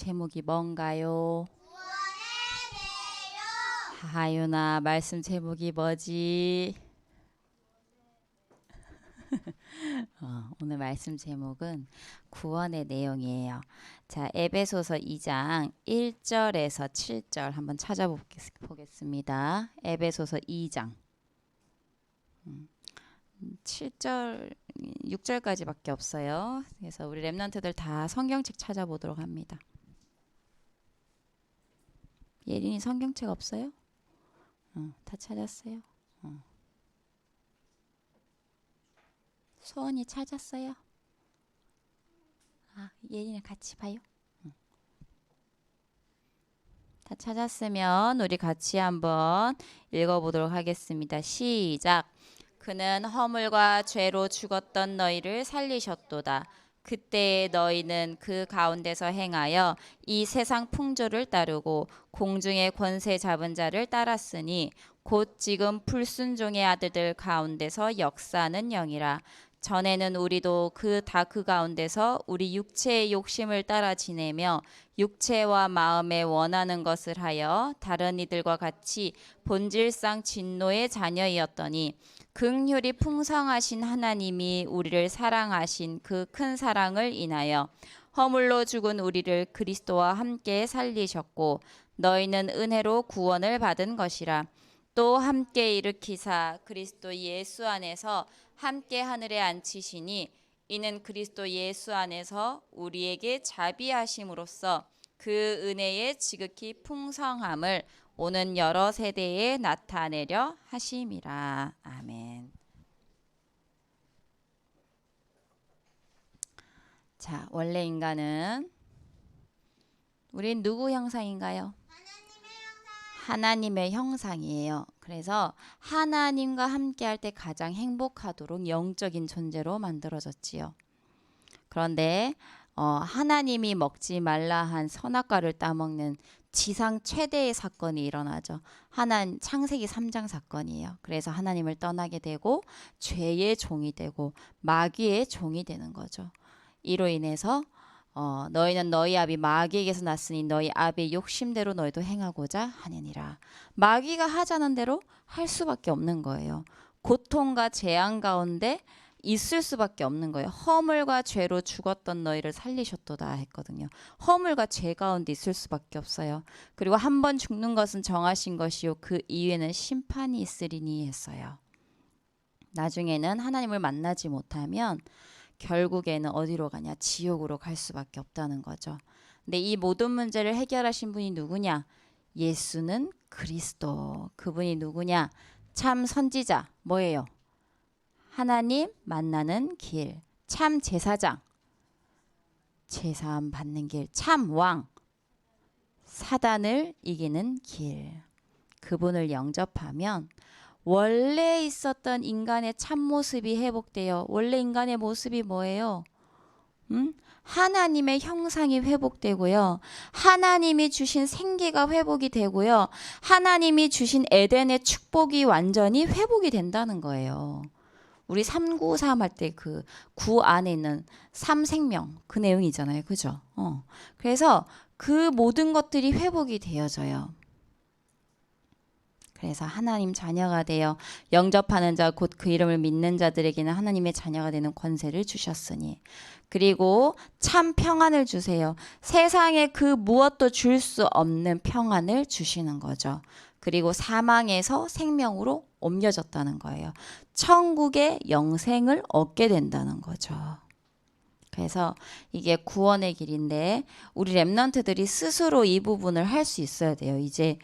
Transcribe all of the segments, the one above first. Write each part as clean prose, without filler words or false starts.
제목이 뭔가요? 하윤아, 말씀 제목이 뭐지? 오늘 말씀 제목은 구원의 내용이에요. 자, 에베소서 2장 1절에서 7절 한번 찾아보겠습니다. 에베소서 2장 7절, 6절까지밖에 없어요. 그래서 우리 랩런트들 다 성경책 찾아보도록 합니다. 예린이 성경책 없어요? 다 찾았어요? 소원이 찾았어요? 예린이 같이 봐요. 다 찾았으면 우리 같이 한번 읽어보도록 하겠습니다. 시작. 그는 허물과 죄로 죽었던 너희를 살리셨도다. 그때 너희는 그 가운데서 행하여 이 세상 풍조를 따르고 공중의 권세 잡은 자를 따랐으니 곧 지금 불순종의 아들들 가운데서 역사하는 영이라. 전에는 우리도 그 가운데서 우리 육체의 욕심을 따라 지내며 육체와 마음에 원하는 것을 하여 다른 이들과 같이 본질상 진노의 자녀이었더니 긍휼이 풍성하신 하나님이 우리를 사랑하신 그 큰 사랑을 인하여 허물로 죽은 우리를 그리스도와 함께 살리셨고 너희는 은혜로 구원을 받은 것이라. 또 함께 일으키사 그리스도 예수 안에서 함께 하늘에 앉히시니 이는 그리스도 예수 안에서 우리에게 자비하심으로써 그 은혜의 지극히 풍성함을 오는 여러 세대에 나타내려 하심이라. 아멘. 자, 원래 인간은 우린 누구 형상인가요? 하나님의 형상이에요. 그래서 하나님과 함께 할 때 가장 행복하도록 영적인 존재로 만들어졌지요. 그런데 하나님이 먹지 말라 한 선악과를 따먹는 지상 최대의 사건이 일어나죠. 창세기 3장 사건이에요. 그래서 하나님을 떠나게 되고 죄의 종이 되고 마귀의 종이 되는 거죠. 이로 인해서 너희는 너희 아비 마귀에게서 났으니 너희 아비의 욕심대로 너희도 행하고자 하느니라. 마귀가 하자는 대로 할 수밖에 없는 거예요. 고통과 재앙 가운데 있을 수밖에 없는 거예요. 허물과 죄로 죽었던 너희를 살리셨도다 했거든요. 허물과 죄 가운데 있을 수밖에 없어요. 그리고 한 번 죽는 것은 정하신 것이요 그 이후에는 심판이 있으리니 했어요. 나중에는 하나님을 만나지 못하면 결국에는 어디로 가냐? 지옥으로 갈 수밖에 없다는 거죠. 근데 이 모든 문제를 해결하신 분이 누구냐? 예수는 그리스도. 그분이 누구냐? 참 선지자. 뭐예요? 하나님 만나는 길. 참 제사장. 제사함 받는 길. 참 왕. 사단을 이기는 길. 그분을 영접하면 원래 있었던 인간의 참모습이 회복돼요. 원래 인간의 모습이 뭐예요? 하나님의 형상이 회복되고요. 하나님이 주신 생기가 회복이 되고요. 하나님이 주신 에덴의 축복이 완전히 회복이 된다는 거예요. 우리 393 할 때 그 9 안에 있는 3생명 그 내용이잖아요. 그죠? 그래서 그 모든 것들이 회복이 되어져요. 그래서 하나님 자녀가 되어 영접하는 자 곧 그 이름을 믿는 자들에게는 하나님의 자녀가 되는 권세를 주셨으니 그리고 참 평안을 주세요. 세상에 그 무엇도 줄 수 없는 평안을 주시는 거죠. 그리고 사망에서 생명으로 옮겨졌다는 거예요. 천국의 영생을 얻게 된다는 거죠. 그래서 이게 구원의 길인데 우리 랩런트들이 스스로 이 부분을 할 수 있어야 돼요. 이제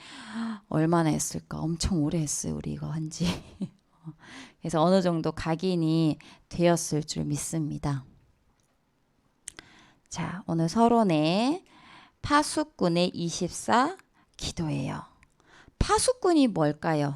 얼마나 했을까? 엄청 오래 했어요. 우리 이거 한지. 그래서 어느 정도 각인이 되었을 줄 믿습니다. 자, 오늘 서론에 파수꾼의 24 기도예요. 파수꾼이 뭘까요?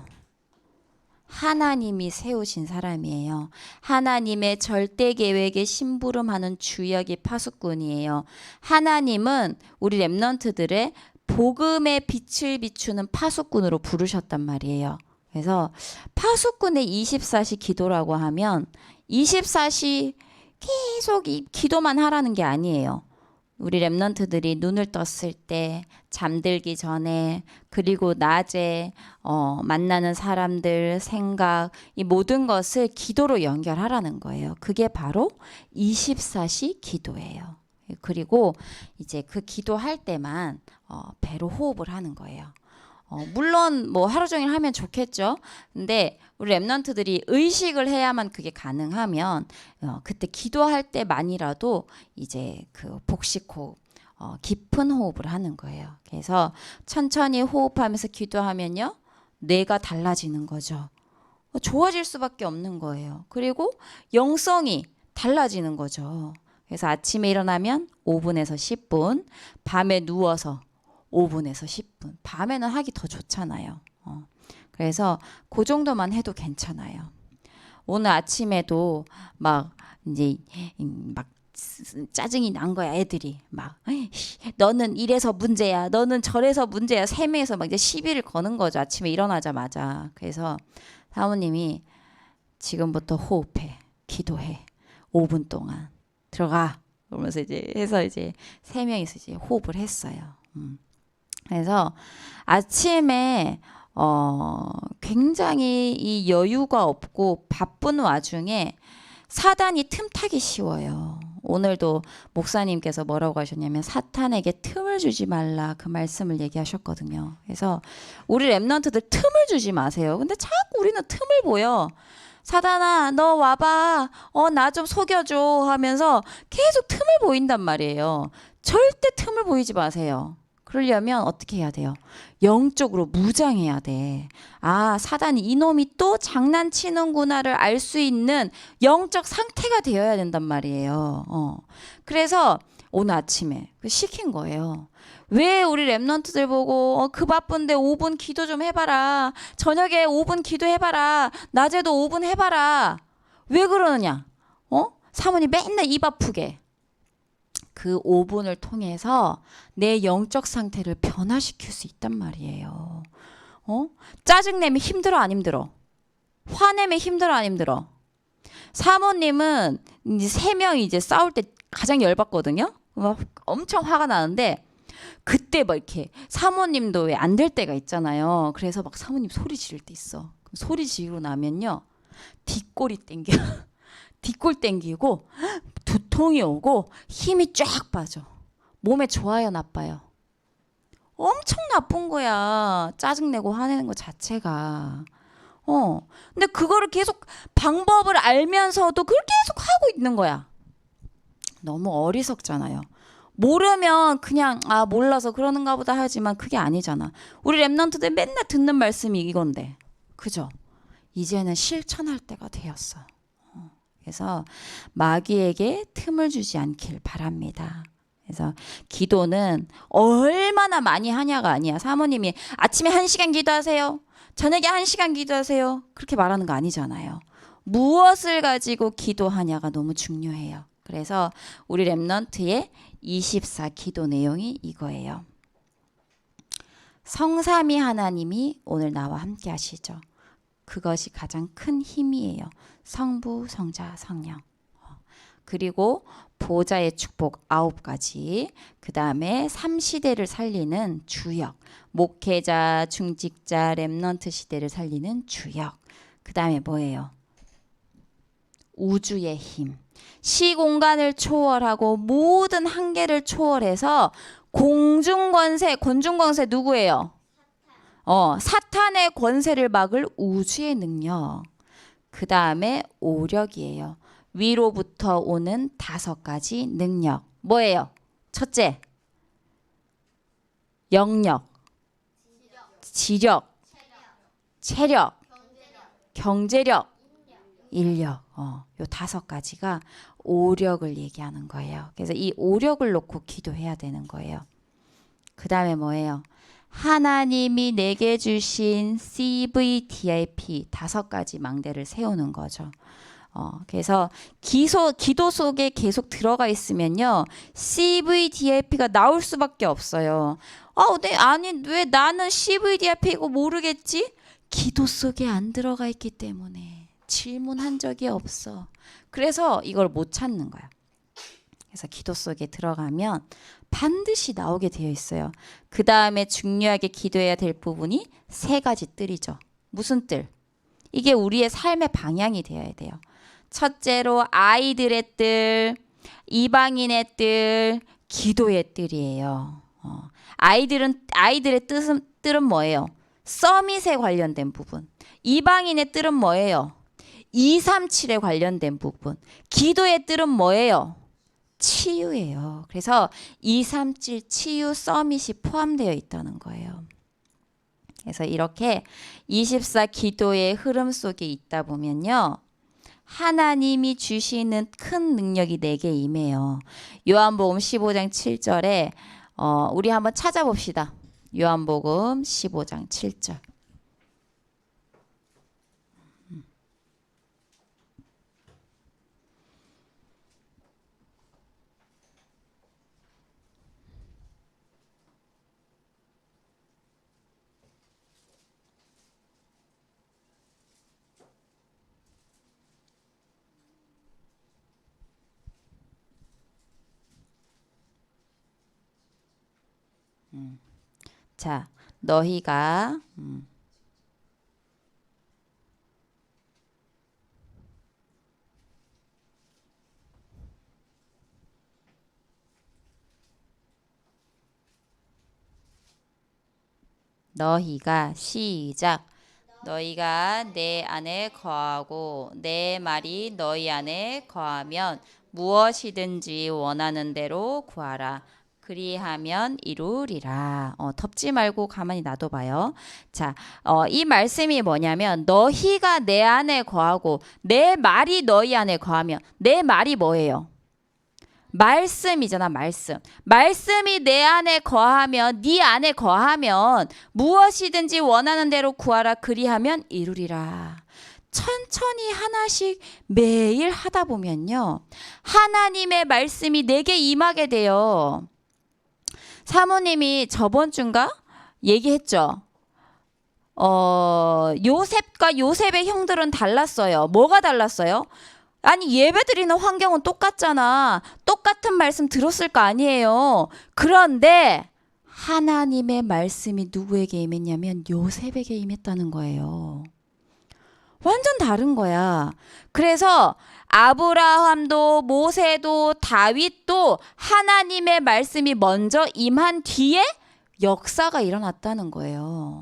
하나님이 세우신 사람이에요. 하나님의 절대 계획에 심부름하는 주역이 파수꾼이에요. 하나님은 우리 랩런트들의 복음의 빛을 비추는 파수꾼으로 부르셨단 말이에요. 그래서 파수꾼의 24시 기도라고 하면 24시 계속 이 기도만 하라는 게 아니에요. 우리 랩런트들이 눈을 떴을 때, 잠들기 전에, 그리고 낮에 만나는 사람들, 생각, 이 모든 것을 기도로 연결하라는 거예요. 그게 바로 24시 기도예요. 그리고 이제 그 기도할 때만 배로 호흡을 하는 거예요. 물론 뭐 하루 종일 하면 좋겠죠. 근데 우리 랩런트들이 의식을 해야만 그게 가능하면 그때 기도할 때만이라도 이제 그 복식호흡, 깊은 호흡을 하는 거예요. 그래서 천천히 호흡하면서 기도하면요, 뇌가 달라지는 거죠. 좋아질 수밖에 없는 거예요. 그리고 영성이 달라지는 거죠. 그래서 아침에 일어나면 5분에서 10분, 밤에 누워서 5분에서 10분. 밤에는 하기 더 좋잖아요. 그래서 그 정도만 해도 괜찮아요. 오늘 아침에도 막 이제 막 짜증이 난 거야. 애들이 막 너는 이래서 문제야, 너는 저래서 문제야. 세 명이서 막 이제 시비를 거는 거죠. 아침에 일어나자마자. 그래서 사모님이 지금부터 호흡해, 기도해, 5분 동안 들어가. 그러면서 이제 해서 이제 세 명이서 이제 호흡을 했어요. 그래서 아침에 굉장히 이 여유가 없고 바쁜 와중에 사단이 틈타기 쉬워요. 오늘도 목사님께서 뭐라고 하셨냐면 사탄에게 틈을 주지 말라, 그 말씀을 얘기하셨거든요. 그래서 우리 랩런트들 틈을 주지 마세요. 근데 자꾸 우리는 틈을 보여. 사단아, 너 와봐. 나 좀 속여줘 하면서 계속 틈을 보인단 말이에요. 절대 틈을 보이지 마세요. 그러려면 어떻게 해야 돼요? 영적으로 무장해야 돼. 아, 사단이 이놈이 또 장난치는구나를 알 수 있는 영적 상태가 되어야 된단 말이에요. 그래서 오늘 아침에 시킨 거예요. 왜 우리 랩런트들 보고 그 바쁜데 5분 기도 좀 해봐라. 저녁에 5분 기도해봐라. 낮에도 5분 해봐라. 왜 그러느냐? 사모님 맨날 입 아프게. 그 5분을 통해서 내 영적 상태를 변화시킬 수 있단 말이에요. 짜증내면 힘들어 안 힘들어? 화내면 힘들어 안 힘들어? 사모님은 이제 세 명이 이제 싸울 때 가장 열받거든요. 막 엄청 화가 나는데 그때 막 이렇게 사모님도 왜 안 될 때가 있잖아요. 그래서 막 사모님 소리 지를 때 있어. 소리 지르고 나면요, 뒷골이 땡겨. 뒷골 땡기고 두통이 오고 힘이 쫙 빠져. 몸에 좋아요, 나빠요? 엄청 나쁜 거야. 짜증내고 화내는 것 자체가. 근데 그거를 계속 방법을 알면서도 그걸 계속 하고 있는 거야. 너무 어리석잖아요. 모르면 그냥 몰라서 그러는가 보다 하지만 그게 아니잖아. 우리 랩런트들 맨날 듣는 말씀이 이건데, 그죠? 이제는 실천할 때가 되었어. 그래서 마귀에게 틈을 주지 않길 바랍니다. 그래서 기도는 얼마나 많이 하냐가 아니야. 사모님이 아침에 1시간 기도하세요, 저녁에 1시간 기도하세요, 그렇게 말하는 거 아니잖아요. 무엇을 가지고 기도하냐가 너무 중요해요. 그래서 우리 랩런트의 24 기도 내용이 이거예요. 성삼위 하나님이 오늘 나와 함께 하시죠. 그것이 가장 큰 힘이에요. 성부, 성자, 성령. 그리고 보좌의 축복 9가지. 그 다음에 3시대를 살리는 주역. 목회자, 중직자, 랩런트 시대를 살리는 주역. 그 다음에 뭐예요? 우주의 힘. 시공간을 초월하고 모든 한계를 초월해서 공중권세, 권중권세 누구예요? 사탄의 권세를 막을 우주의 능력. 그 다음에 오력이에요. 위로부터 오는 5가지 능력. 뭐예요? 첫째, 영력, 지력, 체력, 경제력, 인력. 요 5가지가 오력을 얘기하는 거예요. 그래서 이 오력을 놓고 기도해야 되는 거예요. 그 다음에 뭐예요? 하나님이 내게 주신 CVDIP 5가지 망대를 세우는 거죠. 그래서 기도 속에 계속 들어가 있으면요, CVDIP가 나올 수밖에 없어요. 왜 나는 CVDIP이고 모르겠지? 기도 속에 안 들어가 있기 때문에 질문한 적이 없어. 그래서 이걸 못 찾는 거야. 그래서 기도 속에 들어가면 반드시 나오게 되어 있어요. 그 다음에 중요하게 기도해야 될 부분이 세 가지 뜰이죠. 무슨 뜰? 이게 우리의 삶의 방향이 되어야 돼요. 첫째로 아이들의 뜰, 이방인의 뜰, 기도의 뜰이에요. 아이들의 뜰은 뭐예요? 서밋에 관련된 부분. 이방인의 뜰은 뭐예요? 237에 관련된 부분. 기도의 뜰은 뭐예요? 치유예요. 그래서 237 치유 서밋이 포함되어 있다는 거예요. 그래서 이렇게 24 기도의 흐름 속에 있다 보면요. 하나님이 주시는 큰 능력이 내게 임해요. 요한복음 15장 7절에 우리 한번 찾아봅시다. 요한복음 15장 7절. 자, 너희가 시작. 너희가 내 안에 거하고 내 말이 너희 안에 거하면 무엇이든지 원하는 대로 구하라. 그리하면 이루리라. 덮지 말고 가만히 놔둬봐요. 자, 이 말씀이 뭐냐면 너희가 내 안에 거하고 내 말이 너희 안에 거하면 내 말이 뭐예요? 말씀이잖아. 말씀이 내 안에 거하면 네 안에 거하면 무엇이든지 원하는 대로 구하라. 그리하면 이루리라. 천천히 하나씩 매일 하다 보면요. 하나님의 말씀이 내게 임하게 돼요. 사모님이 저번 주인가 얘기했죠. 요셉과 요셉의 형들은 달랐어요. 뭐가 달랐어요? 아니 예배 드리는 환경은 똑같잖아. 똑같은 말씀 들었을 거 아니에요. 그런데 하나님의 말씀이 누구에게 임했냐면 요셉에게 임했다는 거예요. 완전 다른 거야. 그래서 아브라함도 모세도 다윗도 하나님의 말씀이 먼저 임한 뒤에 역사가 일어났다는 거예요.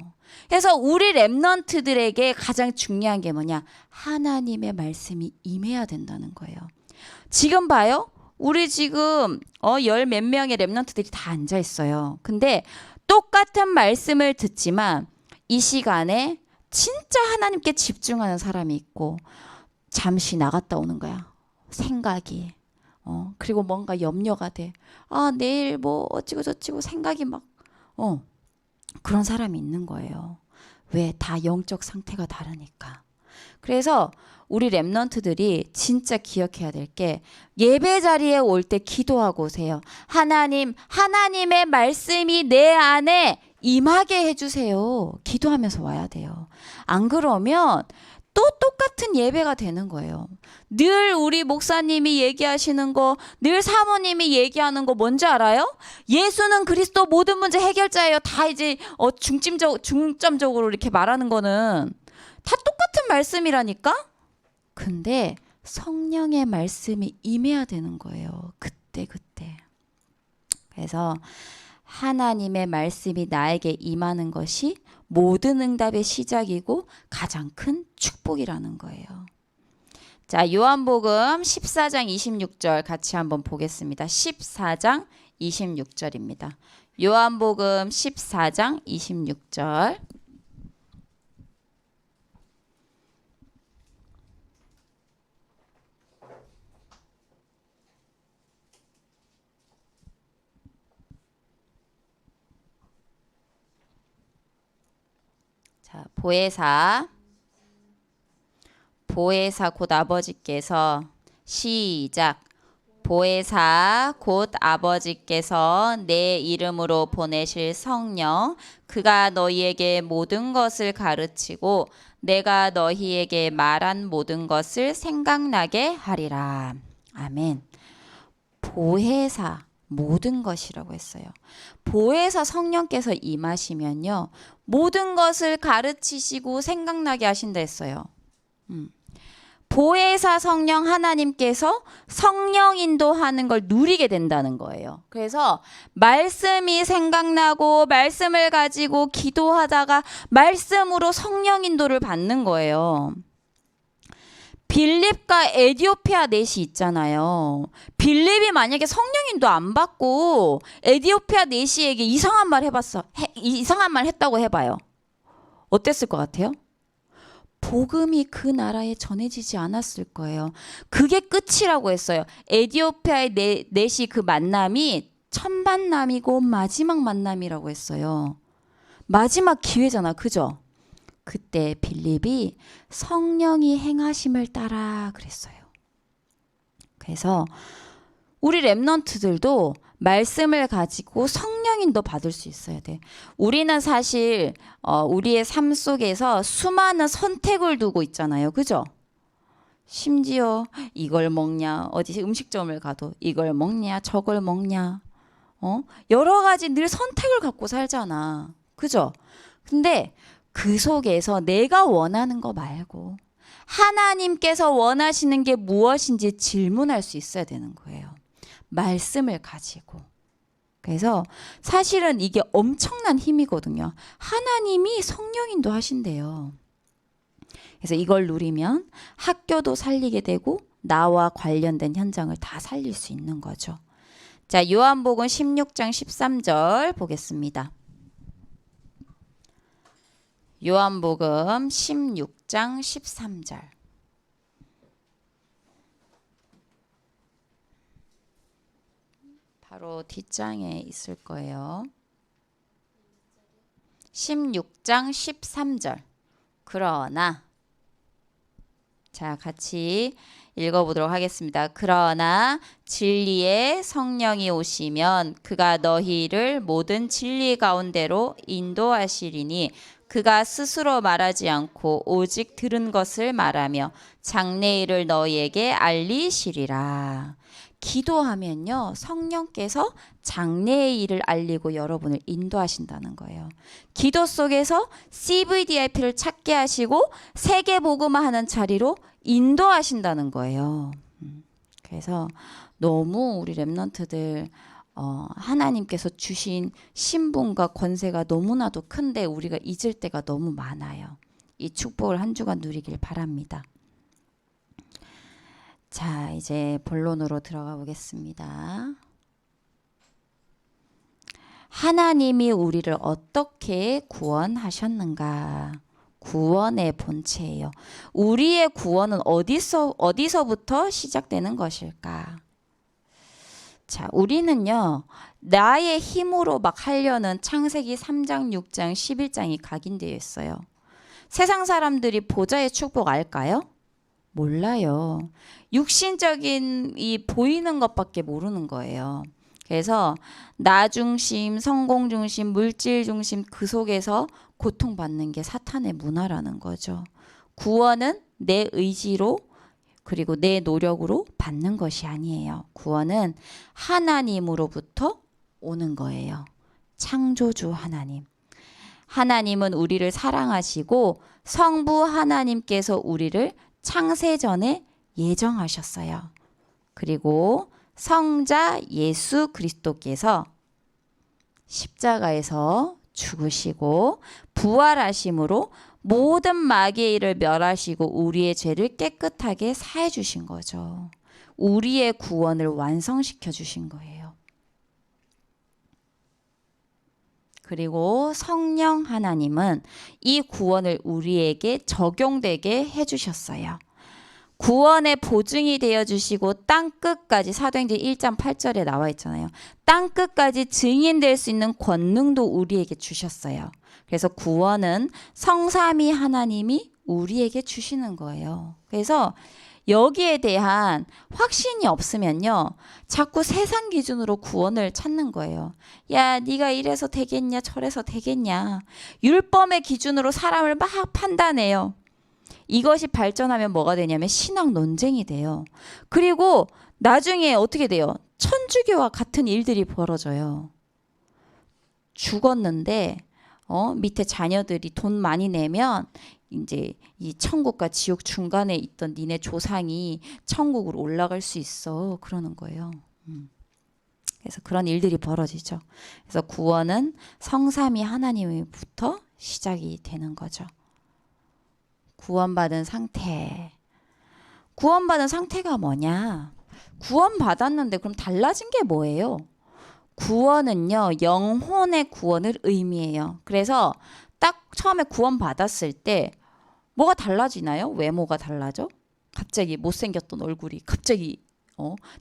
그래서 우리 렘넌트들에게 가장 중요한 게 뭐냐? 하나님의 말씀이 임해야 된다는 거예요. 지금 봐요. 우리 지금 열 몇 명의 렘넌트들이 다 앉아 있어요. 근데 똑같은 말씀을 듣지만 이 시간에 진짜 하나님께 집중하는 사람이 있고 잠시 나갔다 오는 거야. 생각이. 그리고 뭔가 염려가 돼. 아, 내일 뭐 어찌고 저찌고 생각이 막 그런 사람이 있는 거예요. 왜? 다 영적 상태가 다르니까. 그래서 우리 렘넌트들이 진짜 기억해야 될 게 예배 자리에 올 때 기도하고 오세요. 하나님의 말씀이 내 안에 임하게 해주세요. 기도하면서 와야 돼요. 안 그러면 또 똑같은 예배가 되는 거예요. 늘 우리 목사님이 얘기하시는 거, 늘 사모님이 얘기하는 거 뭔지 알아요? 예수는 그리스도 모든 문제 해결자예요. 다 이제 중점적으로 이렇게 말하는 거는 다 똑같은 말씀이라니까? 근데 성령의 말씀이 임해야 되는 거예요. 그때. 그래서 하나님의 말씀이 나에게 임하는 것이 모든 응답의 시작이고 가장 큰 축복이라는 거예요. 자, 요한복음 14장 26절 같이 한번 보겠습니다. 14장 26절입니다. 요한복음 14장 26절. 자, 보혜사 곧 아버지께서 시작. 보혜사 곧 아버지께서 내 이름으로 보내실 성령 그가 너희에게 모든 것을 가르치고 내가 너희에게 말한 모든 것을 생각나게 하리라. 아멘. 보혜사 모든 것이라고 했어요. 보혜사 성령께서 임하시면요. 모든 것을 가르치시고 생각나게 하신다 했어요. 보혜사 성령 하나님께서 성령 인도하는 걸 누리게 된다는 거예요. 그래서 말씀이 생각나고 말씀을 가지고 기도하다가 말씀으로 성령 인도를 받는 거예요. 빌립과 에디오피아 넷이 있잖아요. 빌립이 만약에 성령 인도 안 받고 에디오피아 넷이에게 이상한 말 했다고 해봐요. 어땠을 것 같아요? 복음이 그 나라에 전해지지 않았을 거예요. 그게 끝이라고 했어요. 에디오피아의 넷이 그 만남이 첫 만남이고 마지막 만남이라고 했어요. 마지막 기회잖아. 그죠? 그때 빌립이 성령이 행하심을 따라 그랬어요. 그래서 우리 렘넌트들도 말씀을 가지고 성령인도 받을 수 있어야 돼. 우리는 사실 우리의 삶 속에서 수많은 선택을 두고 있잖아요. 그죠? 심지어 이걸 먹냐, 어디 음식점을 가도 이걸 먹냐, 저걸 먹냐, 여러 가지 늘 선택을 갖고 살잖아. 그죠? 근데 그 속에서 내가 원하는 거 말고 하나님께서 원하시는 게 무엇인지 질문할 수 있어야 되는 거예요. 말씀을 가지고. 그래서 사실은 이게 엄청난 힘이거든요. 하나님이 성령인도 하신대요. 그래서 이걸 누리면 학교도 살리게 되고 나와 관련된 현장을 다 살릴 수 있는 거죠. 자, 요한복음 16장 13절 보겠습니다. 요한복음 16장 13절. 바로 뒷장에 있을 거예요. 16장 13절. 그러나, 자, 같이 읽어보도록 하겠습니다. 그러나 진리의 성령이 오시면 그가 너희를 모든 진리 가운데로 인도하시리니 그가 스스로 말하지 않고 오직 들은 것을 말하며 장래일을 너희에게 알리시리라. 기도하면요, 성령께서 장래의 일을 알리고 여러분을 인도하신다는 거예요. 기도 속에서 CVDIP를 찾게 하시고 세계 복음화하는 자리로 인도하신다는 거예요. 그래서 너무 우리 렘넌트들 하나님께서 주신 신분과 권세가 너무나도 큰데 우리가 잊을 때가 너무 많아요. 이 축복을 한 주간 누리길 바랍니다. 자, 이제 본론으로 들어가 보겠습니다. 하나님이 우리를 어떻게 구원하셨는가? 구원의 본체예요. 우리의 구원은 어디서부터 시작되는 것일까? 자, 우리는요, 나의 힘으로 막 하려는 창세기 3장, 6장, 11장이 각인되어 있어요. 세상 사람들이 보좌의 축복 알까요? 몰라요. 육신적인 이 보이는 것밖에 모르는 거예요. 그래서 나 중심, 성공 중심, 물질 중심 그 속에서 고통받는 게 사탄의 문화라는 거죠. 구원은 내 의지로 그리고 내 노력으로 받는 것이 아니에요. 구원은 하나님으로부터 오는 거예요. 창조주 하나님. 하나님은 우리를 사랑하시고 성부 하나님께서 우리를 창세전에 예정하셨어요. 그리고 성자 예수 그리스도께서 십자가에서 죽으시고 부활하심으로 모든 마귀의 일을 멸하시고 우리의 죄를 깨끗하게 사해 주신 거죠. 우리의 구원을 완성시켜 주신 거예요. 그리고 성령 하나님은 이 구원을 우리에게 적용되게 해주셨어요. 구원의 보증이 되어주시고 땅끝까지 사도행전 1장 8절에 나와 있잖아요. 땅끝까지 증인될 수 있는 권능도 우리에게 주셨어요. 그래서 구원은 성삼위 하나님이 우리에게 주시는 거예요. 그래서 여기에 대한 확신이 없으면요, 자꾸 세상 기준으로 구원을 찾는 거예요. 야, 네가 이래서 되겠냐, 저래서 되겠냐. 율법의 기준으로 사람을 막 판단해요. 이것이 발전하면 뭐가 되냐면 신학 논쟁이 돼요. 그리고 나중에 어떻게 돼요? 천주교와 같은 일들이 벌어져요. 죽었는데 밑에 자녀들이 돈 많이 내면 이제 이 천국과 지옥 중간에 있던 니네 조상이 천국으로 올라갈 수 있어. 그러는 거예요. 그래서 그런 일들이 벌어지죠. 그래서 구원은 성삼위 하나님부터 시작이 되는 거죠. 구원받은 상태. 구원받은 상태가 뭐냐? 구원받았는데 그럼 달라진 게 뭐예요? 구원은요, 영혼의 구원을 의미해요. 그래서 딱 처음에 구원받았을 때 뭐가 달라지나요? 외모가 달라져? 갑자기 못생겼던 얼굴이 갑자기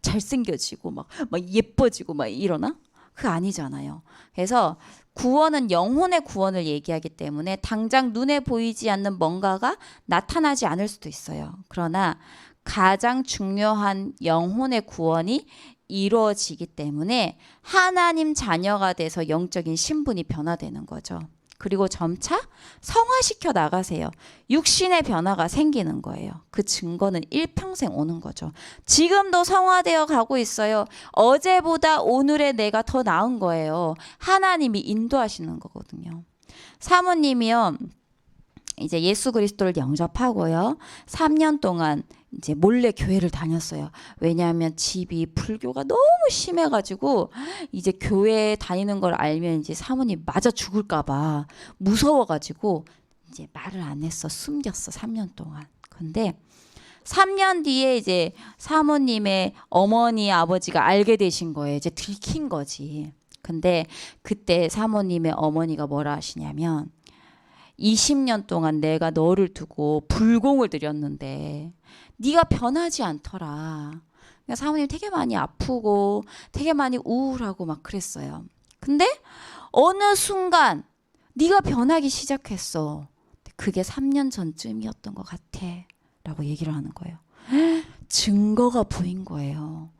잘생겨지고 막 예뻐지고 막 이러나? 그거 아니잖아요. 그래서 구원은 영혼의 구원을 얘기하기 때문에 당장 눈에 보이지 않는 뭔가가 나타나지 않을 수도 있어요. 그러나 가장 중요한 영혼의 구원이 이루어지기 때문에 하나님 자녀가 돼서 영적인 신분이 변화되는 거죠. 그리고 점차 성화시켜 나가세요. 육신의 변화가 생기는 거예요. 그 증거는 일평생 오는 거죠. 지금도 성화되어 가고 있어요. 어제보다 오늘의 내가 더 나은 거예요. 하나님이 인도하시는 거거든요. 사모님이요, 이제 예수 그리스도를 영접하고요, 3년 동안 이제 몰래 교회를 다녔어요. 왜냐하면 집이 불교가 너무 심해가지고 이제 교회 다니는 걸 알면 이제 사모님 맞아 죽을까봐 무서워가지고 이제 말을 안 했어. 숨겼어. 3년 동안. 근데 3년 뒤에 이제 사모님의 어머니 아버지가 알게 되신 거예요. 이제 들킨 거지. 근데 그때 사모님의 어머니가 뭐라 하시냐면, 20년 동안 내가 너를 두고 불공을 들였는데 네가 변하지 않더라. 그러니까 사모님 되게 많이 아프고 되게 많이 우울하고 막 그랬어요. 근데 어느 순간 네가 변하기 시작했어. 그게 3년 전쯤이었던 것 같아 라고 얘기를 하는 거예요. 증거가 보인 거예요.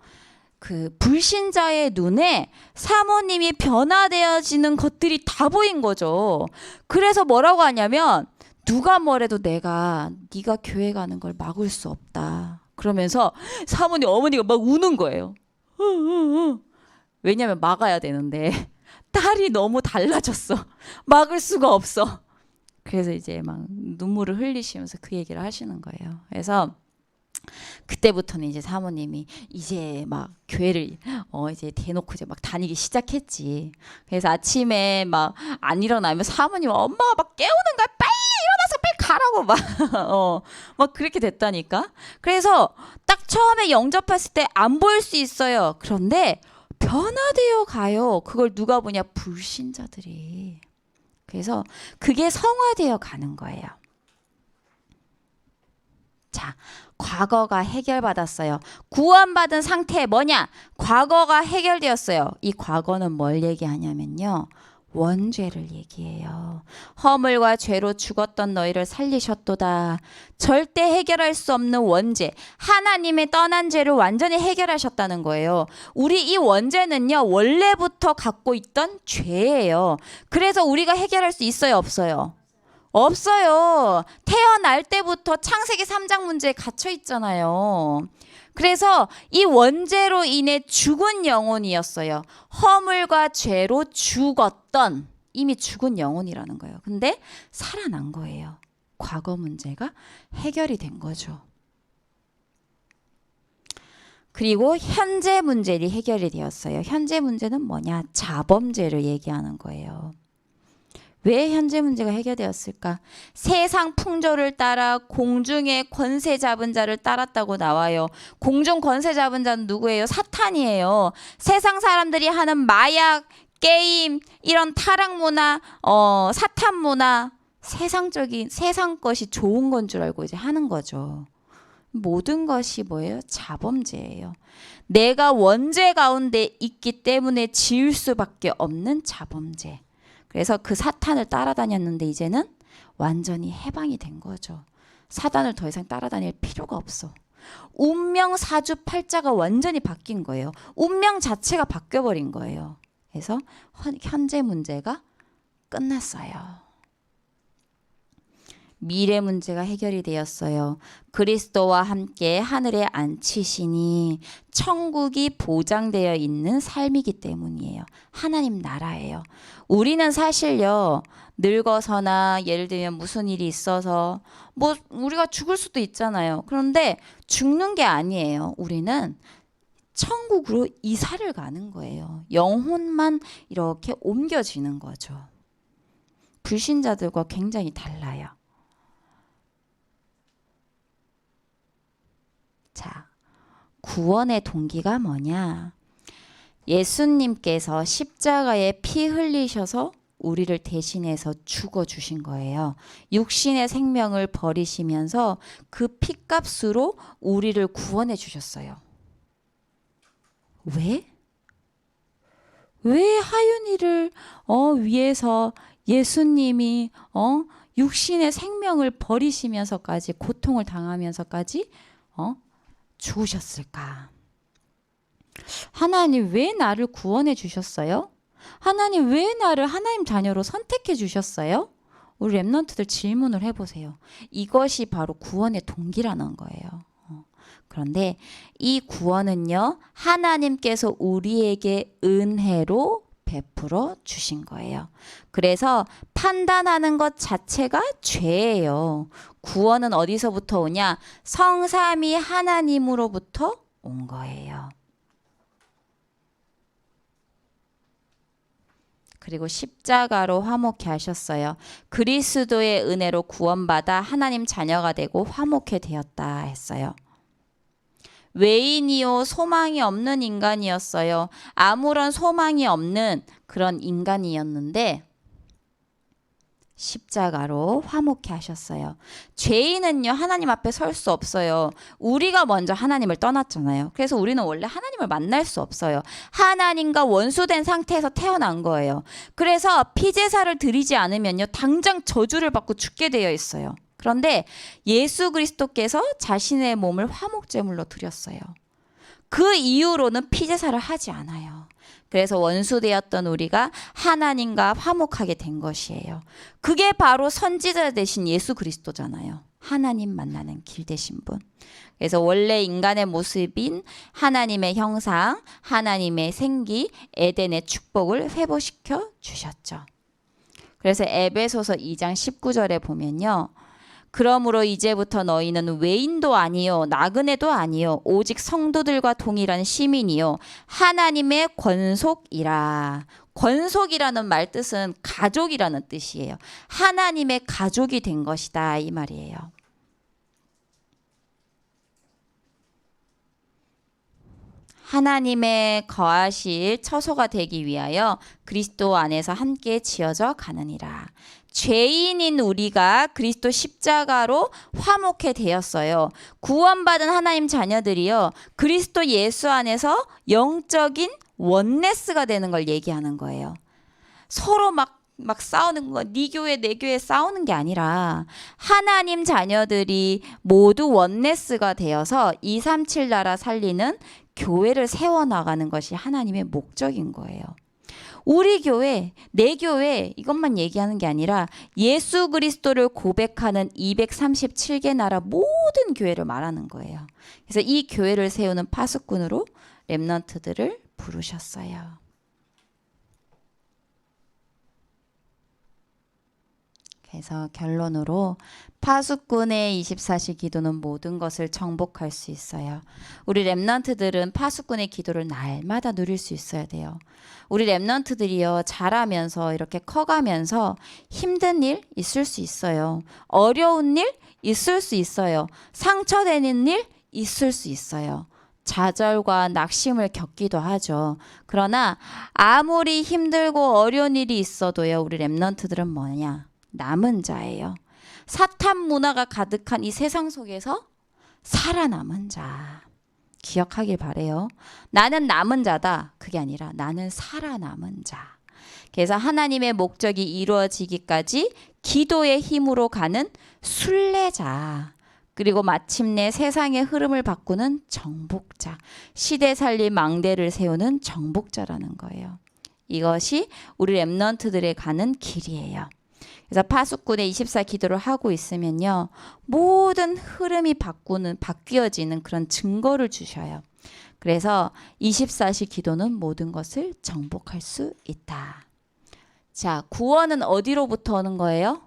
그 불신자의 눈에 사모님이 변화되어지는 것들이 다 보인 거죠. 그래서 뭐라고 하냐면, 누가 뭐래도 내가 네가 교회 가는 걸 막을 수 없다. 그러면서 사모님 어머니가 막 우는 거예요. 왜냐면 막아야 되는데 딸이 너무 달라졌어. 막을 수가 없어. 그래서 이제 막 눈물을 흘리시면서 그 얘기를 하시는 거예요. 그래서 그때부터는 이제 사모님이 이제 막 교회를 이제 대놓고 이제 막 다니기 시작했지. 그래서 아침에 막 안 일어나면 사모님 엄마가 막 깨우는 거야. 빨리 일어나서 빨리 가라고 막 막 그렇게 됐다니까. 그래서 딱 처음에 영접했을 때 안 보일 수 있어요. 그런데 변화되어 가요. 그걸 누가 보냐? 불신자들이. 그래서 그게 성화되어 가는 거예요. 자, 과거가 해결받았어요. 구원받은 상태 뭐냐? 과거가 해결되었어요. 이 과거는 뭘 얘기하냐면요, 원죄를 얘기해요. 허물과 죄로 죽었던 너희를 살리셨도다. 절대 해결할 수 없는 원죄, 하나님의 떠난 죄를 완전히 해결하셨다는 거예요. 우리 이 원죄는요, 원래부터 갖고 있던 죄예요. 그래서 우리가 해결할 수 있어요, 없어요? 없어요. 태어날 때부터 창세기 3장 문제에 갇혀 있잖아요. 그래서 이 원죄로 인해 죽은 영혼이었어요. 허물과 죄로 죽었던, 이미 죽은 영혼이라는 거예요. 근데 살아난 거예요. 과거 문제가 해결이 된 거죠. 그리고 현재 문제를 해결이 되었어요. 현재 문제는 뭐냐? 자범죄를 얘기하는 거예요. 왜 현재 문제가 해결되었을까? 세상 풍조를 따라 공중의 권세 잡은 자를 따랐다고 나와요. 공중 권세 잡은 자는 누구예요? 사탄이에요. 세상 사람들이 하는 마약, 게임, 이런 타락 문화, 사탄 문화, 세상적인 세상 것이 좋은 건 줄 알고 이제 하는 거죠. 모든 것이 뭐예요? 자범죄예요. 내가 원죄 가운데 있기 때문에 지을 수밖에 없는 자범죄. 그래서 그 사탄을 따라다녔는데 이제는 완전히 해방이 된 거죠. 사단을 더 이상 따라다닐 필요가 없어. 운명 사주팔자가 완전히 바뀐 거예요. 운명 자체가 바뀌어버린 거예요. 그래서 현재 문제가 끝났어요. 미래 문제가 해결이 되었어요. 그리스도와 함께 하늘에 앉히시니 천국이 보장되어 있는 삶이기 때문이에요. 하나님 나라예요. 우리는 사실요, 늙어서나 예를 들면 무슨 일이 있어서 뭐 우리가 죽을 수도 있잖아요. 그런데 죽는 게 아니에요. 우리는 천국으로 이사를 가는 거예요. 영혼만 이렇게 옮겨지는 거죠. 불신자들과 굉장히 달라요. 자, 구원의 동기가 뭐냐? 예수님께서 십자가에 피 흘리셔서 우리를 대신해서 죽어주신 거예요. 육신의 생명을 버리시면서 그 피값으로 우리를 구원해 주셨어요. 왜? 왜 하윤이를 위해서 예수님이 육신의 생명을 버리시면서까지 고통을 당하면서까지 죽으셨을까? 하나님 왜 나를 구원해 주셨어요? 하나님 왜 나를 하나님 자녀로 선택해 주셨어요? 우리 렘넌트들 질문을 해보세요. 이것이 바로 구원의 동기라는 거예요. 그런데 이 구원은요, 하나님께서 우리에게 은혜로 베풀어 주신 거예요. 그래서 판단하는 것 자체가 죄예요. 구원은 어디서부터 오냐? 성삼위 하나님으로부터 온 거예요. 그리고 십자가로 화목케 하셨어요. 그리스도의 은혜로 구원받아 하나님 자녀가 되고 화목케 되었다 했어요. 외인이요 소망이 없는 인간이었어요. 아무런 소망이 없는 그런 인간이었는데 십자가로 화목케 하셨어요. 죄인은요 하나님 앞에 설 수 없어요. 우리가 먼저 하나님을 떠났잖아요. 그래서 우리는 원래 하나님을 만날 수 없어요. 하나님과 원수된 상태에서 태어난 거예요. 그래서 피제사를 드리지 않으면요 당장 저주를 받고 죽게 되어 있어요. 그런데 예수 그리스도께서 자신의 몸을 화목제물로 드렸어요. 그 이후로는 피제사를 하지 않아요. 그래서 원수되었던 우리가 하나님과 화목하게 된 것이에요. 그게 바로 선지자 되신 예수 그리스도잖아요. 하나님 만나는 길 되신 분. 그래서 원래 인간의 모습인 하나님의 형상, 하나님의 생기, 에덴의 축복을 회복시켜 주셨죠. 그래서 에베소서 2장 19절에 보면요. 그러므로 이제부터 너희는 외인도 아니요 나그네도 아니요 오직 성도들과 동일한 시민이요 하나님의 권속이라. 권속이라는 말 뜻은 가족이라는 뜻이에요. 하나님의 가족이 된 것이다 이 말이에요. 하나님의 거하실 처소가 되기 위하여 그리스도 안에서 함께 지어져 가느니라. 죄인인 우리가 그리스도 십자가로 화목케 되었어요. 구원받은 하나님 자녀들이요. 그리스도 예수 안에서 영적인 원네스가 되는 걸 얘기하는 거예요. 서로 막 싸우는 거, 네 교회 내 교회 싸우는 게 아니라 하나님 자녀들이 모두 원네스가 되어서 237 나라 살리는 교회를 세워나가는 것이 하나님의 목적인 거예요. 우리 교회, 내 교회 이것만 얘기하는 게 아니라 예수 그리스도를 고백하는 237개 나라 모든 교회를 말하는 거예요. 그래서 이 교회를 세우는 파수꾼으로 렘넌트들을 부르셨어요. 그래서 결론으로 파수꾼의 24시 기도는 모든 것을 정복할 수 있어요. 우리 렘넌트들은 파수꾼의 기도를 날마다 누릴 수 있어야 돼요. 우리 렘넌트들이요 자라면서 이렇게 커가면서 힘든 일 있을 수 있어요. 어려운 일 있을 수 있어요. 상처되는 일 있을 수 있어요. 좌절과 낙심을 겪기도 하죠. 그러나 아무리 힘들고 어려운 일이 있어도요 우리 렘넌트들은 뭐냐? 남은 자예요. 사탄 문화가 가득한 이 세상 속에서 살아남은 자. 기억하길 바래요. 나는 남은 자다. 그게 아니라 나는 살아남은 자. 그래서 하나님의 목적이 이루어지기까지 기도의 힘으로 가는 순례자. 그리고 마침내 세상의 흐름을 바꾸는 정복자. 시대 살릴 망대를 세우는 정복자라는 거예요. 이것이 우리 렘넌트들의 가는 길이에요. 그래서 파수꾼의 24 기도를 하고 있으면요. 모든 흐름이 바뀌어지는 그런 증거를 주셔요. 그래서 24시 기도는 모든 것을 정복할 수 있다. 자, 구원은 어디로부터 오는 거예요?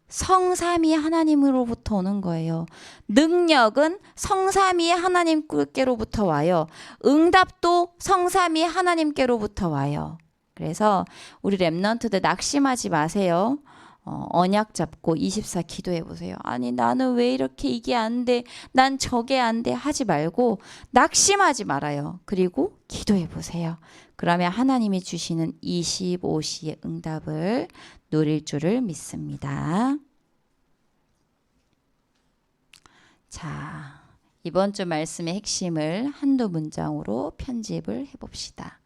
성삼위 하나님으로부터 오는 거예요. 능력은 성삼위 하나님께로부터 와요. 응답도 성삼위 하나님께로부터 와요. 그래서 우리 렘넌트들 낙심하지 마세요. 언약 잡고 24 기도해 보세요. 아니 나는 왜 이렇게 이게 안 돼? 난 저게 안 돼? 하지 말고 낙심하지 말아요. 그리고 기도해 보세요. 그러면 하나님이 주시는 25시의 응답을 누릴 줄을 믿습니다. 자, 이번 주 말씀의 핵심을 한두 문장으로 편집을 해봅시다.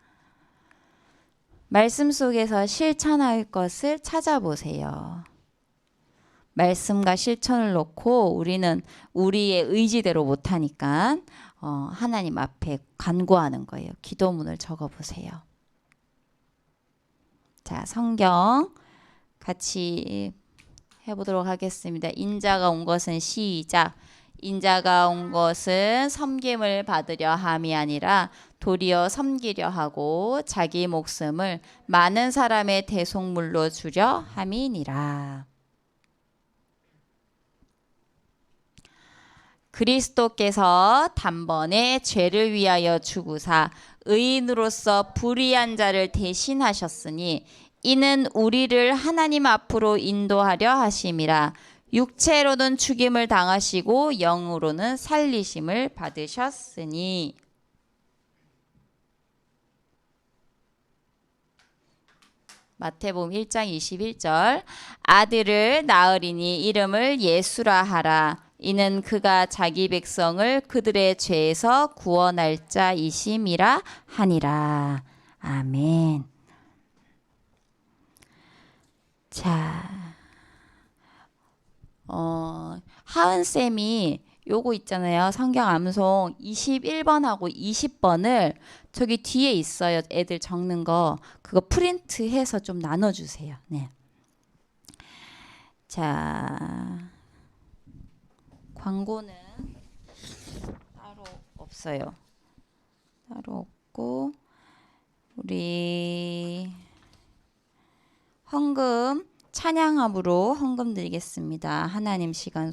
말씀 속에서 실천할 것을 찾아보세요. 말씀과 실천을 놓고 우리는 우리의 의지대로 못하니까 하나님 앞에 간구하는 거예요. 기도문을 적어보세요. 자, 성경 같이 해보도록 하겠습니다. 인자가 온 것은 시작. 인자가 온 것은 섬김을 받으려 함이 아니라 도리어 섬기려 하고 자기 목숨을 많은 사람의 대속물로 주려 함이니라. 그리스도께서 단번에 죄를 위하여 죽으사 의인으로서 불의한 자를 대신하셨으니 이는 우리를 하나님 앞으로 인도하려 하심이라. 육체로는 죽임을 당하시고 영으로는 살리심을 받으셨으니. 마태복음 1장 21절. 아들을 낳으리니 이름을 예수라 하라. 이는 그가 자기 백성을 그들의 죄에서 구원할 자이심이라 하니라. 아멘. 자, 하은쌤이 요거 있잖아요. 성경 암송 21번하고 20번을 저기 뒤에 있어요. 애들 적는 거. 그거 프린트해서 좀 나눠주세요. 네. 자, 광고는 따로 없어요. 따로 없고 우리 헌금 찬양함으로 헌금 드리겠습니다. 하나님 시간